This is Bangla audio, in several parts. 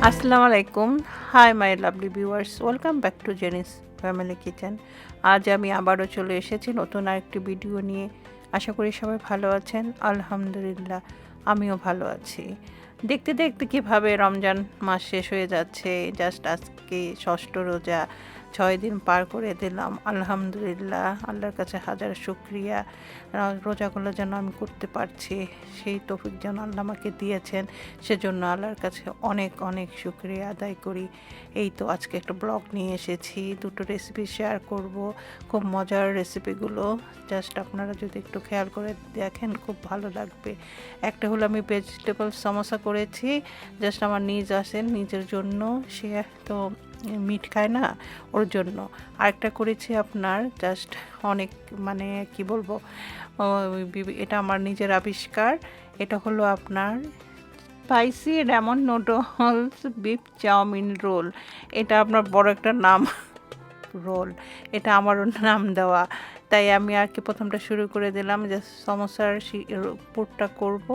আসসালামু আলাইকুম। Hi my lovely viewers, welcome back to Zerin's family kitchen. আজ আমি আবারও চলে এসেছি নতুন আরেকটি ভিডিও নিয়ে। আশা করি সবাই ভালো আছেন। আলহামদুলিল্লাহ আমিও ভালো আছি। দেখতে দেখতে কীভাবে রমজান মাস শেষ হয়ে যাচ্ছে। জাস্ট আজকে ষষ্ঠ রোজা, 6 দিন পার করে দিলাম। আলহামদুলিল্লাহ, আল্লাহর কাছে হাজার শুকরিয়া। রোজাগুলো যেন আমি করতে পারছি, সেই তৌফিক যেন আল্লাহ আমাকে দিয়েছেন, সেজন্য আল্লাহর কাছে অনেক অনেক শুকরিয়া আদায় করি। এই তো আজকে একটা ব্লগ নিয়ে এসেছি, দুটো রেসিপি শেয়ার করব। খুব মজার রেসিপিগুলো, জাস্ট আপনারা যদি একটু খেয়াল করে দেখেন খুব ভালো লাগবে। একটা হলো আমি ভেজিটেবল সমোসা করেছি, জাস্ট আমার নিজ আসেন নিজের জন্য, সে তো মিট খায় না, ওর জন্য। আরেকটা করেছি আপনার জাস্ট অনেক মানে কি বলবো, এটা আমার নিজের আবিষ্কার। এটা হলো আপনার spicy ramen noodles beef chow mein roll. এটা আপনার বড় একটা নাম, রোল, এটা আমারও নাম দেওয়া। তাই আমি আর কি প্রথমটা শুরু করে দিলাম যে সমোসার পুরটা করব।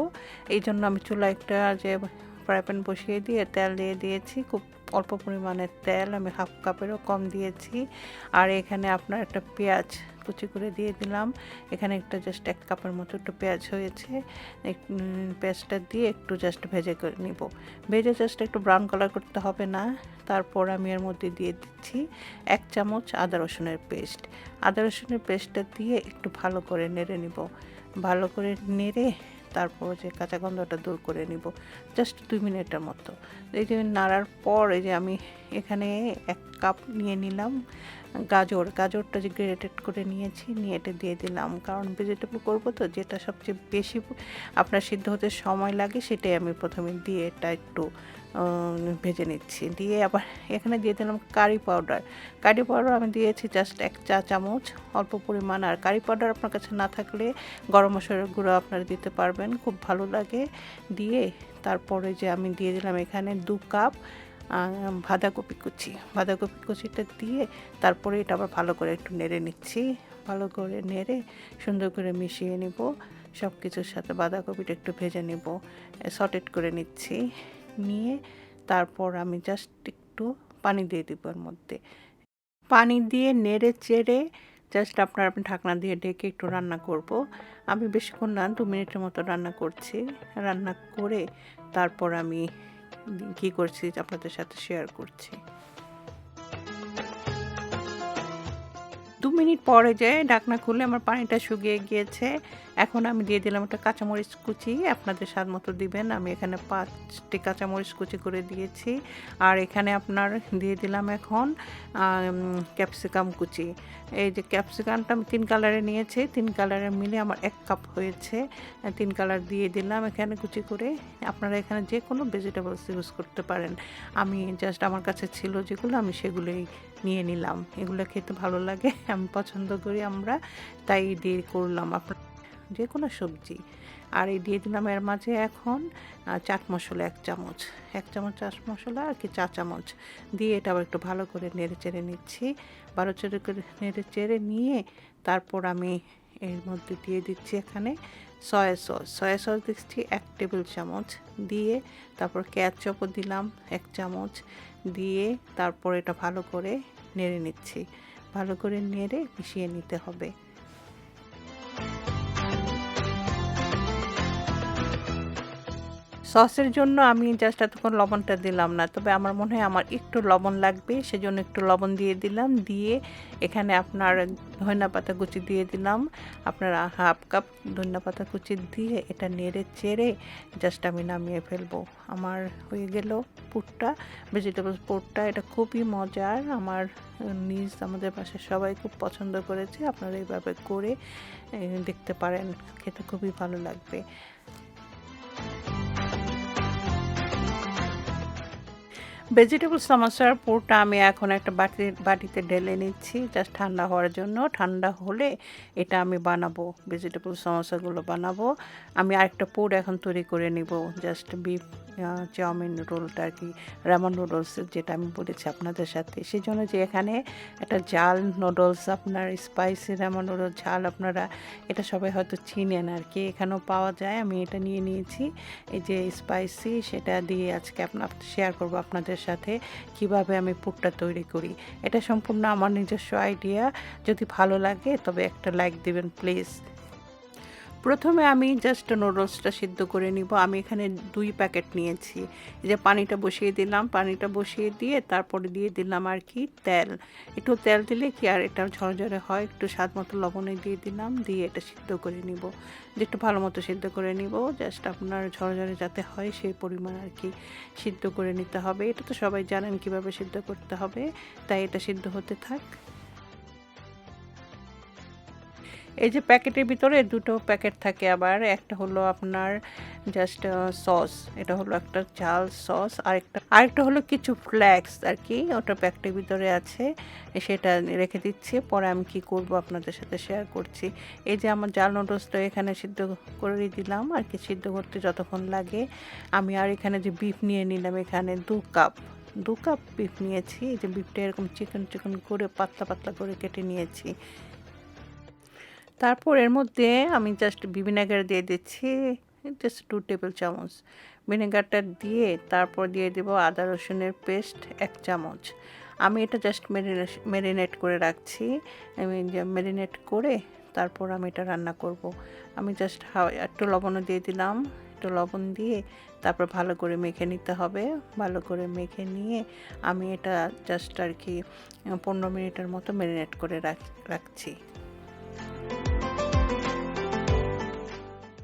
এই জন্য আমি চুলা একটা যে ফ্রাই প্যান বসিয়ে দিয়ে তেল দিয়ে দিয়েছি, খুব অল্প পরিমাণের তেল, আমি হাফ কাপেরও কম দিয়েছি। আর এখানে আপনার একটা পেঁয়াজ কুচি করে দিয়ে দিলাম। এখানে একটা জাস্ট 1 কাপের মতো একটু পেঁয়াজ হয়েছে। পেঁয়াজটা দিয়ে একটু জাস্ট ভেজে করে নিব। ভেজে জাস্ট একটু ব্রাউন কালার করতে হবে না। তারপর আমি এর মধ্যে দিয়ে দিচ্ছি 1 চামচ আদা রসুনের পেস্ট। আদা রসুনের পেস্টটা দিয়ে একটু ভালো করে নেড়ে নিব। ভালো করে নেড়ে তারপর যে কাঁচা গন্ধটা দূর করে নিব, জাস্ট 2 মিনিটের মতো। এই যে নাড়ার পর এই যে আমি এখানে 1 কাপ নিয়ে নিলাম গাজরটা যে গ্রেটেড করে নিয়েছি, নিয়ে এটা দিয়ে দিলাম। কারণ ভেজিটেবল করবো তো, যেটা সবচেয়ে বেশি আপনার সিদ্ধ হতে সময় লাগে সেটাই আমি প্রথমে দিয়ে এটা একটু ভেজে নিচ্ছি। দিয়ে আবার এখানে দিয়ে দিলাম কারি পাউডার আমি দিয়েছি জাস্ট 1 চা চামচ, অল্প পরিমাণ। আর কারি পাউডার আপনার কাছে না থাকলে গরম মশলার গুঁড়ো আপনারা দিতে পারবেন, খুব ভালো লাগে। দিয়ে তারপরে যে আমি দিয়ে দিলাম এখানে 2 কাপ বাঁধাকপি কুচিটা দিয়ে তারপরে এটা আবার ভালো করে একটু নেড়ে নিচ্ছি। ভালো করে নেড়ে সুন্দর করে মিশিয়ে নিব সব কিছুর সাথে। বাঁধাকপিটা একটু ভেজে নিব, সটেট করে নিচ্ছি। নিয়ে তারপর আমি জাস্ট একটু পানি দিয়ে দিব এর মধ্যে। পানি দিয়ে নেড়ে চেড়ে জাস্ট আপনি ঢাকনা দিয়ে ঢেকে একটু রান্না করব। আমি বেশিক্ষণ না, 2 মিনিটের মতো রান্না করছি। রান্না করে তারপর আমি কী করছি আপনাদের সাথে শেয়ার করছি। 2 মিনিট পরে যে ঢাকনা খুলে আমার পানিটা শুকিয়ে গিয়েছে। এখন আমি দিয়ে দিলাম একটা কাঁচামরিচ কুচি, আপনাদের স্বাদ মতো দিবেন। আমি এখানে 5টি কাঁচামরিচ কুচি করে দিয়েছি। আর এখানে আপনার দিয়ে দিলাম এখন ক্যাপসিকাম কুচি। এই যে ক্যাপসিকামটা আমি 3 কালারে নিয়েছি, 3 কালারে মিলে আমার 1 কাপ হয়েছে। 3 কালার দিয়ে দিলাম এখানে কুচি করে। আপনারা এখানে যে কোনো ভেজিটেবলস ইউজ করতে পারেন। আমি জাস্ট আমার কাছে ছিল যেগুলো, আমি সেগুলোই নিয়ে নিলাম। এগুলো খেতে ভালো লাগে, আমি পছন্দ করি আমরা, তাই দিয়ে করলাম। আপনার যে কোনো সবজি। আর এই দিয়ে দিলাম এর মাঝে এখন চাট মশলা 1 চামচ, 1 চামচ চাট মশলা আর কি 4 চামচ দিয়ে এটা আবার একটু ভালো করে নেড়ে চেড়ে নিচ্ছি। ভালো করে নেড়ে চেড়ে নিয়ে তারপর আমি এর মধ্যে দিয়ে দিচ্ছি এখানে সয়া সস দিচ্ছি 1 টেবিল চামচ দিয়ে, তারপর কেচাপও দিলাম 1 চামচ দিয়ে, তারপর এটা ভালো করে নেড়ে নিচ্ছি। ভালো করে নেড়ে মিশিয়ে নিতে হবে। সসের জন্য আমি জাস্ট এতক্ষণ লবণটা দিলাম না, তবে আমার মনে হয় আমার একটু লবণ লাগবে, সেজন্য একটু লবণ দিয়ে দিলাম। দিয়ে এখানে আপনার ধনিয়া পাতা কুচি দিয়ে দিলাম, আপনার 1/2 কাপ ধনিয়া পাতা কুচি দিয়ে এটা নেড়ে চেড়ে জাস্ট আমি নামিয়ে ফেলবো। আমার হয়ে গেল পুরটা, ভেজিটেবলস পুরটা। এটা খুবই মজার, আমাদের বাসায় সবাই খুব পছন্দ করেছে। আপনারা এইভাবে করে দেখতে পারেন, খেতে খুবই ভালো লাগবে। ভেজিটেবল সমোসার পুরটা আমি এখন একটা বাটিতে ঢেলে নিচ্ছি জাস্ট ঠান্ডা হওয়ার জন্য। ঠান্ডা হলে এটা আমি বানাবো, ভেজিটেবল সমোসাগুলো বানাবো। আমি আরেকটা পুর এখন তৈরি করে নিব, জাস্ট বিফ চাউমিন রোলটা আর কি, রামন নুডলস যেটা আমি বলেছি আপনাদের সাথে। সেই জন্য যে এখানে একটা ঝাল নুডলস, আপনার স্পাইসি রামন নুডলস ঝাল, আপনারা এটা সবাই হয়তো চিনেন আর কি, এখানেও পাওয়া যায়। আমি এটা নিয়ে নিয়েছি, এই যে স্পাইসি, সেটা দিয়ে আজকে শেয়ার করব আপনাদের সাথে কিভাবে আমি পুরটা তৈরি করি। এটা সম্পূর্ণ আমার নিজস্ব আইডিয়া। যদি ভালো লাগে তবে একটা লাইক দিবেন প্লিজ। প্রথমে আমি জাস্ট নুডলসটা সিদ্ধ করে নিব। আমি এখানে 2 প্যাকেট নিয়েছি। এই যে পানিটা বসিয়ে দিলাম, পানিটা বসিয়ে দিয়ে তারপরে দিয়ে দিলাম আর কি তেল। একটু তেল দিলে কি আর এটা ঝরঝরে হয়। একটু স্বাদ মতো লবণে দিয়ে দিলাম, দিয়ে এটা সিদ্ধ করে নিব। যে একটু ভালো মতো সিদ্ধ করে নিব, জাস্ট আপনার ঝরঝরে যাতে হয় সেই পরিমাণ আর কি সিদ্ধ করে নিতে হবে। এটা তো সবাই জানেন কিভাবে সিদ্ধ করতে হবে, তাই এটা সিদ্ধ হতে থাক। এই যে প্যাকেটের ভিতরে 2টো প্যাকেট থাকে, আবার একটা হলো আপনার জাস্ট সস, এটা হলো একটা ঝাল সস, আরেকটা হলো কিছু ফ্লেক্স আর কি, ওটা প্যাকেটের ভিতরে আছে, সেটা রেখে দিচ্ছি। পরে আমি কি করব আপনাদের সাথে শেয়ার করছি। এই যে আমার জাল নুডলসটা এখানে সিদ্ধ করে দিলাম আর কি, সিদ্ধ করতে যতক্ষণ লাগে। আমি আর এখানে যে বিফ নিয়ে নিলাম, এখানে 2 কাপ বিফ নিয়েছি। এই যে বিফটা এরকম চিকন চিকন করে পাতলা পাতলা করে কেটে নিয়েছি। তারপর এর মধ্যে আমি জাস্ট ভিনেগার দিয়ে দিচ্ছি, জাস্ট 2 টেবিল চামচ ভিনেগারটা দিয়ে তারপর দিয়ে দেব আদা রসুনের পেস্ট 1 চামচ। আমি এটা জাস্ট ম্যারিনেট করে রাখছি। আমি ম্যারিনেট করে তারপর আমি এটা রান্না করব। আমি জাস্ট একটু লবণও দিয়ে দিলাম, একটু লবণ দিয়ে তারপর ভালো করে মেখে নিতে হবে। ভালো করে মেখে নিয়ে আমি এটা জাস্ট আর কি 15 মিনিটের মতো ম্যারিনেট করে রাখছি।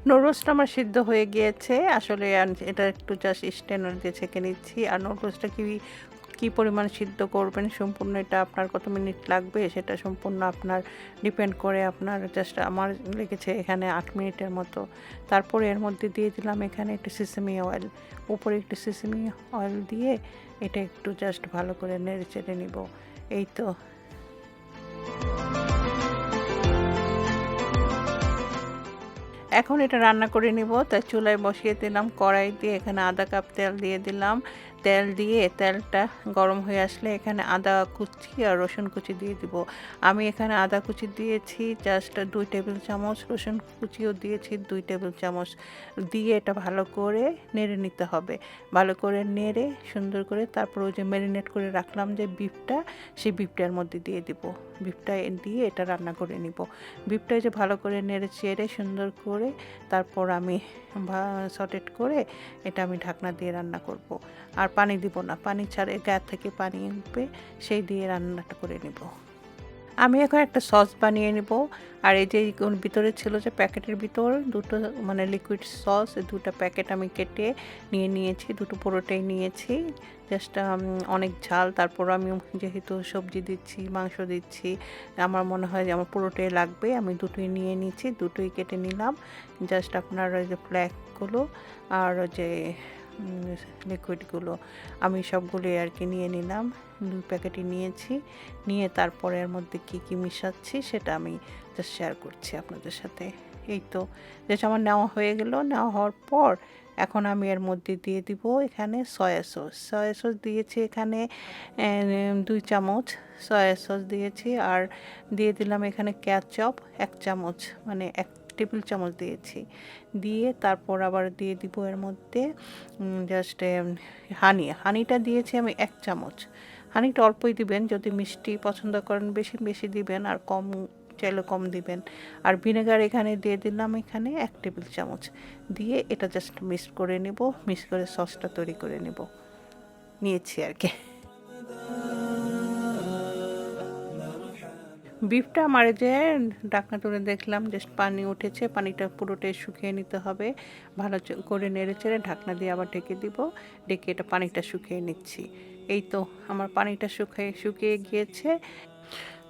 নুডলসটা আমার সিদ্ধ হয়ে গিয়েছে। আসলে এটা একটু জাস্ট স্ট্রেনার দিয়ে ছেঁকে নিচ্ছি। আর নুডলসটা কি পরিমাণ সিদ্ধ করবেন, সম্পূর্ণ এটা আপনার কত মিনিট লাগবে সেটা সম্পূর্ণ আপনার ডিপেন্ড করে। আপনার জাস্ট আমার লেগেছে এখানে 8 মিনিটের মতো। তারপরে এর মধ্যে দিয়ে দিলাম এখানে একটু সিসেমি অয়েল, উপরে একটু সিসেমি অয়েল দিয়ে এটা একটু জাস্ট ভালো করে নেড়ে চেড়ে নিব। এই তো এখন এটা রান্না করে নিব। তাই চুলায় বসিয়ে দিলাম কড়াই দিয়ে, এখানে আধা কাপ তেল দিয়ে দিলাম। তেল দিয়ে তেলটা গরম হয়ে আসলে এখানে আদা কুচি আর রসুন কুচি দিয়ে দিব। আমি এখানে আদা কুচি দিয়েছি জাস্ট 2 টেবিল চামচ, রসুন কুচিও দিয়েছি 2 টেবিল চামচ। দিয়ে এটা ভালো করে নেড়ে নিতে হবে। ভালো করে নেড়ে সুন্দর করে তারপর ওই যে ম্যারিনেট করে রাখলাম যে বিফটা, সেই বিফটার মধ্যে দিয়ে দিব। বিফটা দিয়ে এটা রান্না করে নিব। বিফটা যে ভালো করে নেড়ে চেড়ে সুন্দর করে তারপর আমি সটেট করে এটা আমি ঢাকনা দিয়ে রান্না করব। আর পানি দিব না, পানি ছাড়া গা থেকে পানি উঠবে, সেই দিয়ে রান্নাটা করে নিব। আমি এখন একটা সস বানিয়ে নেব। আর এই যে ভিতরে ছিল যে প্যাকেটের ভিতর 2টো মানে লিকুইড সস, 2টা প্যাকেট আমি কেটে নিয়ে নিয়েছি, 2টো পুরোটাই নিয়েছি। জাস্ট অনেক ঝাল, তারপর আমি যেহেতু সবজি দিচ্ছি, মাংস দিচ্ছি, আমার মনে হয় যে আমার পুরোটাই লাগবে। আমি 2টোই নিয়ে নিয়েছি, 2টোই কেটে নিলাম। জাস্ট আপনার ওই যে ফ্ল্যাকগুলো আর যে লিকুইডগুলো আমি সবগুলোই আর কি নিয়ে নিলাম। 2 প্যাকেটই নিয়েছি, নিয়ে তারপরে এর মধ্যে কি মিশাচ্ছি সেটা আমি জাস্ট শেয়ার করছি আপনাদের সাথে। এই তো জাস্ট আমার নেওয়া হয়ে গেল। নেওয়া হওয়ার পর এখন আমি এর মধ্যে দিয়ে দিব এখানে সয়া সস দিয়েছি এখানে 2 চামচ সয়া সস দিয়েছি। আর দিয়ে দিলাম এখানে কেচাপ 1 চামচ, মানে 1 টেবিল চামচ দিয়েছি। দিয়ে তারপর আবার দিয়ে দিব এর মধ্যে জাস্ট হানিটা দিয়েছি আমি 1 চামচ। হানিটা অল্পই দিবেন, যদি মিষ্টি পছন্দ করেন বেশি বেশি দিবেন, আর কম চাইলে কম দিবেন। আর ভিনেগার এখানে দিয়ে দিলাম এখানে 1 টেবিল চামচ। দিয়ে এটা জাস্ট মিক্স করে নেব, মিক্স করে সসটা তৈরি করে নিয়েছি আর কি। বিফটা আমার যে ঢাকনা তুলে দেখলাম জাস্ট পানি উঠেছে, পানিটা পুরোটাই শুকিয়ে নিতে হবে। ভালো করে নেড়ে চেড়ে ঢাকনা দিয়ে আবার ঢেকে দিব, ঢেকে এটা পানিটা শুকিয়ে নিচ্ছি। এই তো আমার পানিটা শুকিয়ে গিয়েছে,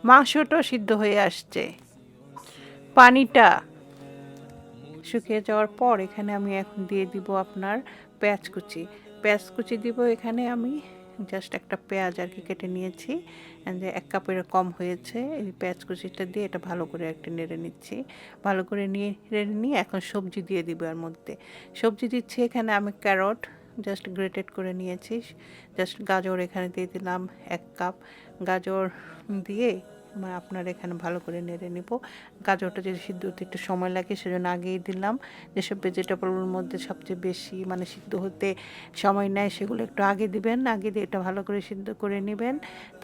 মাংসটা সিদ্ধ হয়ে আসছে। পানিটা শুকিয়ে যাওয়ার পর এখানে আমি এখন দিয়ে দিব আপনার পেঁয়াজ কুচি দিব। এখানে আমি জাস্ট একটা পেঁয়াজ আর কি কেটে নিয়েছি, যে 1 কাপের কম হয়েছে। এই পেঁয়াজ কুচিটা দিয়ে এটা ভালো করে একটা নেড়ে নিচ্ছি। ভালো করে নেড়ে নিয়ে এখন সবজি দিয়ে দিব। এর মধ্যে সবজি দিচ্ছি এখানে আমি ক্যারট, জাস্ট গ্রেটেড করে নিয়েছি। জাস্ট গাজর এখানে দিয়ে দিলাম 1 কাপ। গাজর দিয়ে আপনার এখানে ভালো করে নেড়ে নিব। গাজরটা যদি সিদ্ধ হতে একটু সময় লাগে সেজন্য আগেই দিলাম। যেসব ভেজিটেবলের মধ্যে সবচেয়ে বেশি সিদ্ধ হতে সময় নেয় সেগুলো একটু আগে দিবেন। আগে দিয়ে এটা ভালো করে সিদ্ধ করে নেবেন।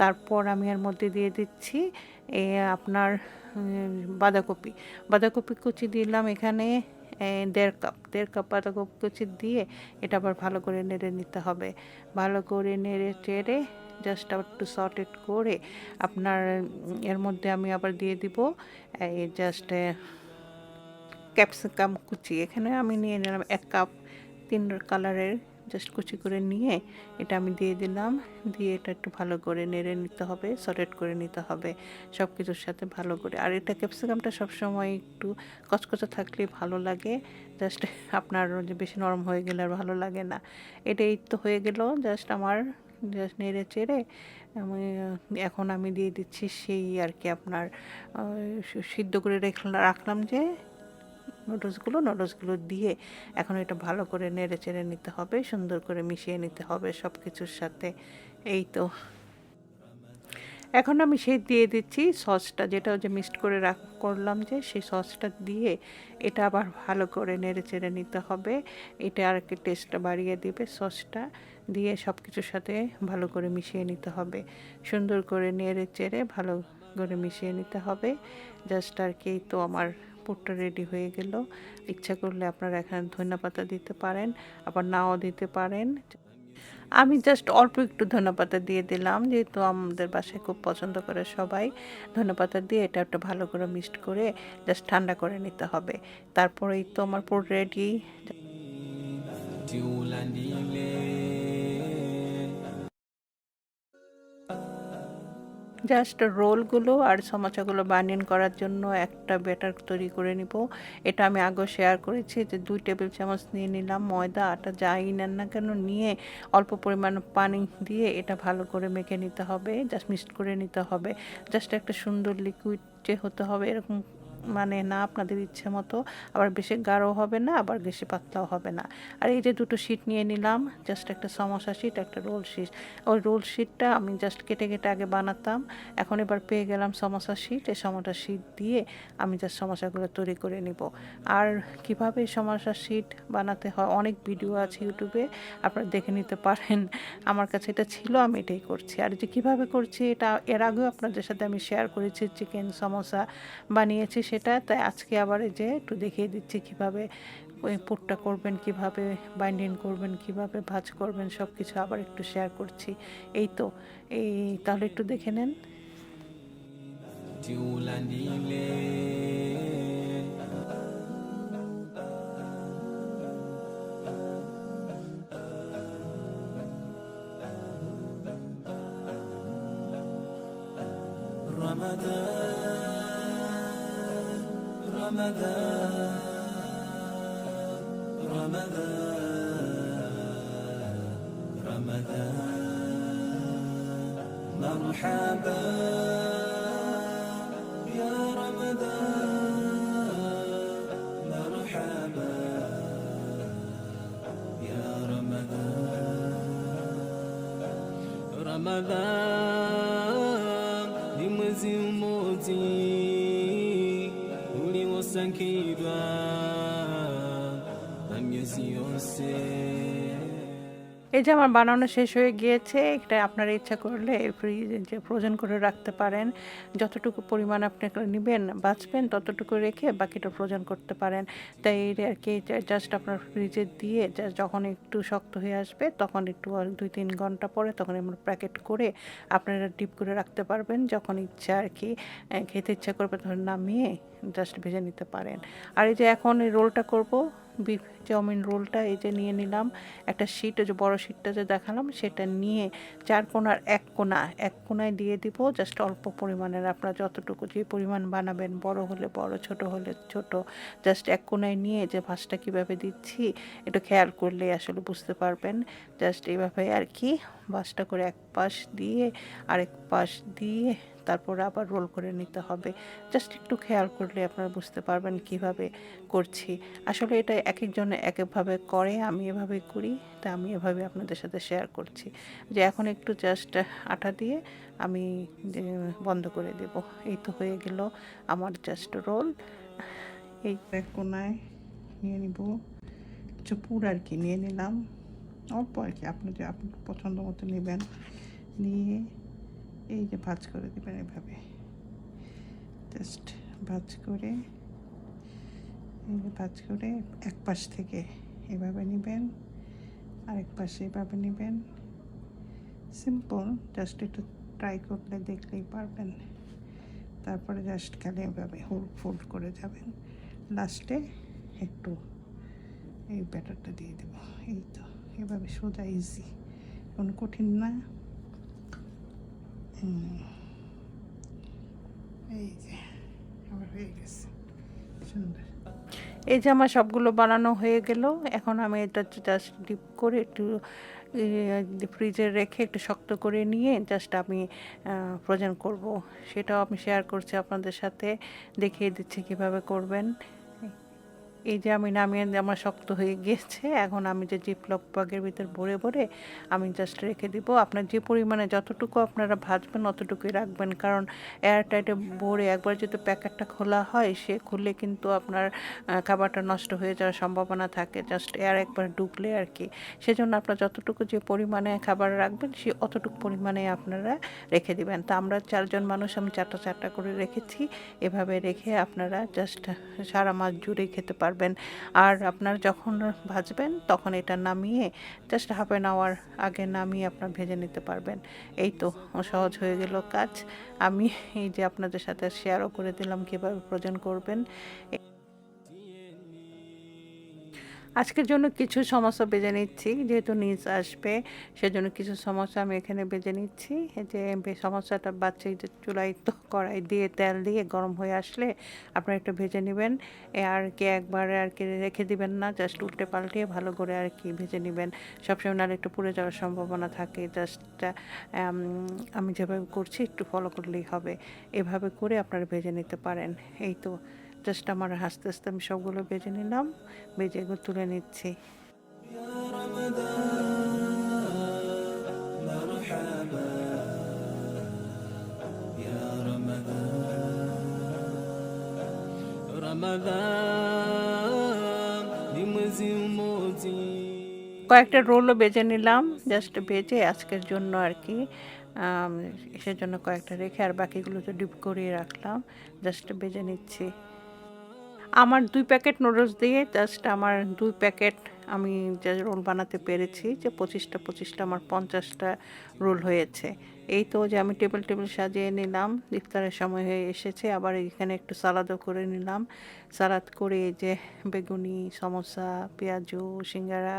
তারপর আমি এর মধ্যে দিয়ে দিচ্ছি আপনার বাঁধাকপি কুচি দিলাম এখানে 1.5 কাপ বাঁধাকপি কুচি দিয়ে এটা আবার ভালো করে নেড়ে নিতে হবে। ভালো করে নেড়ে চেড়ে জাস্ট একটু সটেড করে আপনার এর মধ্যে আমি আবার দিয়ে দিব এই জাস্ট ক্যাপসিকাম কুচি। এখানে আমি নিয়ে নিলাম 1 কাপ 3 কালারের জাস্ট কুচি করে নিয়ে এটা আমি দিয়ে দিলাম। দিয়ে এটা একটু ভালো করে নেড়ে নিতে হবে, সটেড করে নিতে হবে সব কিছুর সাথে ভালো করে। আর এটা ক্যাপসিকামটা সবসময় একটু কচকচে থাকলে ভালো লাগে। জাস্ট আপনার যে বেশি নরম হয়ে গেলে আর ভালো লাগে না। এটাই তো হয়ে গেল জাস্ট আমার জাস্ট নেড়ে চেড়ে এখন আমি দিয়ে দিচ্ছি সেই আর কি আপনার সিদ্ধ করে রাখলাম যে নুডলসগুলো দিয়ে এখন এটা ভালো করে নেড়ে চেড়ে নিতে হবে, সুন্দর করে মিশিয়ে নিতে হবে সব কিছুর সাথে। এই তো এখন আমি সেই দিয়ে দিচ্ছি সসটা, যেটা যে মিক্সড করে করলাম যে সেই সসটা দিয়ে এটা আবার ভালো করে নেড়ে চেড়ে নিতে হবে। এটা আর কি টেস্টটা বাড়িয়ে দিবে। সসটা দিয়ে সব কিছুর সাথে ভালো করে মিশিয়ে নিতে হবে, সুন্দর করে নেড়ে চেড়ে ভালো করে মিশিয়ে নিতে হবে। জাস্ট আর কি তো আমার পুরটা রেডি হয়ে গেল। ইচ্ছা করলে আপনারা এখানে ধনেপাতা দিতে পারেন, আবার নাও দিতে পারেন। আমি জাস্ট অল্প একটু ধনেপাতা দিয়ে দিলাম, যেহেতু আমাদের বাসায় খুব পছন্দ করে সবাই। ধনেপাতা দিয়ে এটা একটু ভালো করে মিক্সড করে জাস্ট ঠান্ডা করে নিতে হবে। তারপরেই তো আমার পুরো রেডি। জাস্ট রোলগুলো আর সমোসাগুলো বানিয়ে করার জন্য একটা ব্যাটার তৈরি করে নিব। এটা আমি আগে শেয়ার করেছি যে 2 টেবিল চামচ নিয়ে নিলাম ময়দা। আটা যাই নেন না কেন নিয়ে অল্প পরিমাণ পানি দিয়ে এটা ভালো করে মেখে নিতে হবে, জাস্ট মিক্সড করে নিতে হবে। জাস্ট একটা সুন্দর লিকুইড যে হতে হবে এরকম, না আপনাদের ইচ্ছে মতো, আবার বেশি গাঢ় হবে না আবার বেশি পাতলাও হবে না। আর এই যে দুটো শিট নিয়ে নিলাম, জাস্ট একটা সমোসা শিট একটা রোল শিট। ওই রোল শিটটা আমি জাস্ট কেটে কেটে আগে বানাতাম, এখন এবার পেয়ে গেলাম সমোসা শিট। এই সমোসা শিট দিয়ে আমি জাস্ট সমোসাগুলো তৈরি করে নিব। আর কিভাবে সমোসা শিট বানাতে হয় অনেক ভিডিও আছে ইউটিউবে, আপনারা দেখে নিতে পারেন। আমার কাছে এটা ছিল, আমি এটাই করছি। আর যে কীভাবে করছি এটা এর আগেও আপনাদের সাথে আমি শেয়ার করেছি, চিকেন সমোসা বানিয়েছি সেটা। তাই আজকে আবার এই যে একটু দেখিয়ে দিচ্ছি কিভাবে ওই পুরটা করবেন, কিভাবে বাইন্ডিং করবেন, কিভাবে ভাজ করবেন, সব কিছু আবার একটু শেয়ার করছি। এই তো তাহলে একটু দেখে নেন। مرحبا يا رمضان مرحبا يا رمضان رمضان ni mwezi mmoja uliosangirwa na miezi yose। এই যে আমার বানানো শেষ হয়ে গিয়েছে। এটা আপনারা ইচ্ছা করলে ফ্রিজে ফ্রোজেন করে রাখতে পারেন। যতটুকু পরিমাণ আপনি নেবেন বাঁচবেন ততটুকু রেখে বাকিটা ফ্রোজেন করতে পারেন। তাই আর কি জাস্ট আপনার ফ্রিজে দিয়ে যখন একটু শক্ত হয়ে আসবে তখন একটু 2-3 ঘন্টা পরে তখন আমরা প্যাকেট করে আপনারা ডিপ করে রাখতে পারবেন। যখন ইচ্ছা আর কি খেতে ইচ্ছা করবে তখন নামিয়ে জাস্ট ভেজে নিতে পারেন। আর এই যে এখন এই রোলটা করব, বিফ চাউমিন রোলটা এই যে নিয়ে নিলাম একটা শিট, যে বড় শিটটা যে দেখালাম সেটা নিয়ে 4 কোণার এক কোণায় দিয়ে দিব জাস্ট অল্প পরিমাণের। আপনারা যতটুকু যে পরিমাণ বানাবেন, বড় হলে বড়, ছোট হলে ছোট, জাস্ট এক কোণায় নিয়ে যে ভাঁজটা কীভাবে দিচ্ছি একটু খেয়াল করলে আসলে বুঝতে পারবেন। জাস্ট এইভাবে আর কি ভাঁজটা করে এক পাশ দিয়ে আরেক পাশ দিয়ে তারপরে আবার রোল করে নিতে হবে। জাস্ট একটু খেয়াল করলে আপনারা বুঝতে পারবেন কিভাবে করছি। আসলে এটা এক একজনে এক একভাবে করে, আমি এভাবেই করি, তা আমি এভাবে আপনাদের সাথে শেয়ার করছি। যে এখন একটু জাস্ট আটা দিয়ে আমি বন্ধ করে দেব। এই তো হয়ে গেল আমার জাস্ট রোল। এই এক কোনায় নিয়ে নিব কিছু পুর আর কি, নিয়ে নিলাম অল্প আর কি, আপনি পছন্দ মতো নেবেন, নিয়ে এই যে ভাঁজ করে দেবেন এভাবে, জাস্ট ভাঁজ করে, এই যে ভাঁজ করে এক পাশ থেকে এভাবে নেবেন, আরেক পাশে এভাবে নেবেন। সিম্পল, জাস্ট একটু ট্রাই করলে দেখলেই পারবেন। তারপরে জাস্ট খালি এভাবে ফোল্ড করে যাবেন, লাস্টে একটু এই ব্যাটারটা দিয়ে দেব। এই তো এভাবে সোজা, ইজি, কোনো কঠিন না। এই যে আমার হয়ে গেছে সুন্দর। এই যে আমার সবগুলো বানানো হয়ে গেল। এখন আমি এটা জাস্ট ডিপ করে একটু ফ্রিজে রেখে একটু শক্ত করে নিয়ে জাস্ট আমি ফ্রোজেন করব, সেটাও আমি শেয়ার করছি আপনাদের সাথে, দেখিয়ে দিচ্ছি কিভাবে করবেন। এই যে আমি নামিয়ে, আমার শক্ত হয়ে গিয়েছে। এখন আমি যে জিপলক ব্যাগের ভিতর ভরে ভরে আমি জাস্ট রেখে দিব। আপনার যে পরিমাণে যতটুকু আপনারা ভাজবেন অতটুকুই রাখবেন, কারণ এয়ার টাইটে ভরে একবার যদি প্যাকেটটা খোলা হয়, সে খুললে কিন্তু আপনার খাবারটা নষ্ট হয়ে যাওয়ার সম্ভাবনা থাকে, জাস্ট এয়ার একবার ঢুকলে আর কি। সেজন্য আপনার যতটুকু যে পরিমাণে খাবার রাখবেন সে অতটুকু পরিমাণে আপনারা রেখে দিবেন। তা আমরা 4 জন মানুষ, আমি 4টা করে রেখেছি। এভাবে রেখে আপনারা জাস্ট সারা মাস জুড়ে খেতে পারবেন। আর আপনার যখন ভাজবেন তখন এটা নামিয়ে জাস্ট হাফ অ্যান আওয়ার আগে নামিয়ে আপনার ভেজে নিতে পারবেন। এই তো সহজ হয়ে গেল কাজ। আমি এই যে আপনাদের সাথে শেয়ারও করে দিলাম কীভাবে ফ্রোজেন করবেন। আজকের জন্য কিছু সমোসা ভেজে নিচ্ছি, যেহেতু নিচ আসবে সেজন্য কিছু সমোসা আমি এখানে ভেজে নিচ্ছি। যে সমোসাটা বাচ্চা চুলায় তো কড়াই দিয়ে তেল দিয়ে গরম হয়ে আসলে আপনারা একটু ভেজে নেবেন, আর কি একবারে আর কি রেখে দিবেন না, জাস্ট উল্টে পাল্টে ভালো করে আর কি ভেজে নেবেন। সবসময় নাহলে একটু পুড়ে যাওয়ার সম্ভাবনা থাকে। জাস্ট আমি যেভাবে করছি একটু ফলো করলেই হবে, এভাবে করে আপনারা ভেজে নিতে পারেন। এই তো জাস্ট আমার আস্তে আস্তে আমি সবগুলো ভেজে নিলাম, ভেজে এগুলো তুলে নিচ্ছি। কয়েকটা রোলও ভেজে নিলাম, জাস্ট ভেজে আজকের জন্য আর কি, সেজন্য কয়েকটা রেখে আর বাকিগুলো তো ডিপ করিয়ে রাখলাম, জাস্ট ভেজে নিচ্ছি। আমার 2 প্যাকেট নুডলস দিয়ে জাস্ট আমার 2 প্যাকেট আমি যে রোল বানাতে পেরেছি, যে 25টা আমার 50টা রোল হয়েছে। এই তো যে আমি টেবিল সাজিয়ে নিলাম, ইফতারের সময় হয়ে এসেছে। আবার এখানে একটু সালাদও করে নিলাম। সালাদ করে এই যে বেগুনি, সমোসা, পেঁয়াজু, সিঙ্গারা,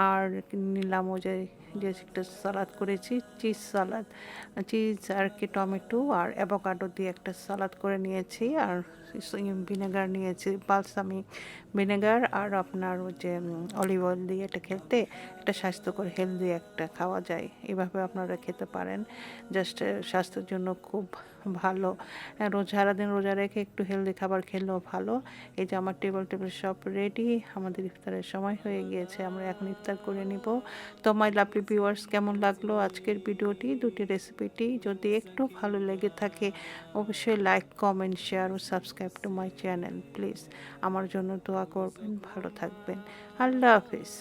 আর নিলাম ওই যে একটা সালাদ করেছি, চিজ সালাদ, চিজ আর কি টমেটো আর অ্যাভোকাডো দিয়ে একটা সালাদ করে নিয়েছি। আর ভিনেগার নিয়েছি, বালসামিক ভিনেগার, আর আপনার ওই যে অলিভ অয়েল দিয়ে এটা খেতে একটা স্বাস্থ্যকর হেলদি একটা খাওয়া যায়, এভাবে আপনারা খেতে পারেন। জাস্ট স্বাস্থ্যের জন্য খুব ভালো। সারাদিন রোজা রেখে একটু হেলদি খাবার খেলেও ভালো। এই যে আমার টেবিল সব রেডি, আমাদের ইফতারের সময় হয়ে গিয়েছে, আমরা এখন ইফতার করে নিব। তো মাই লাভলি ভিউয়ার্স, কেমন লাগলো আজকের ভিডিওটি, দুটি রেসিপিটি? যদি একটু ভালো লেগে থাকে অবশ্যই লাইক, কমেন্ট, শেয়ার ও subscribe to my channel please. আমার জন্য দোয়া করবেন, ভালো থাকবেন। আল্লাহ হাফিজ।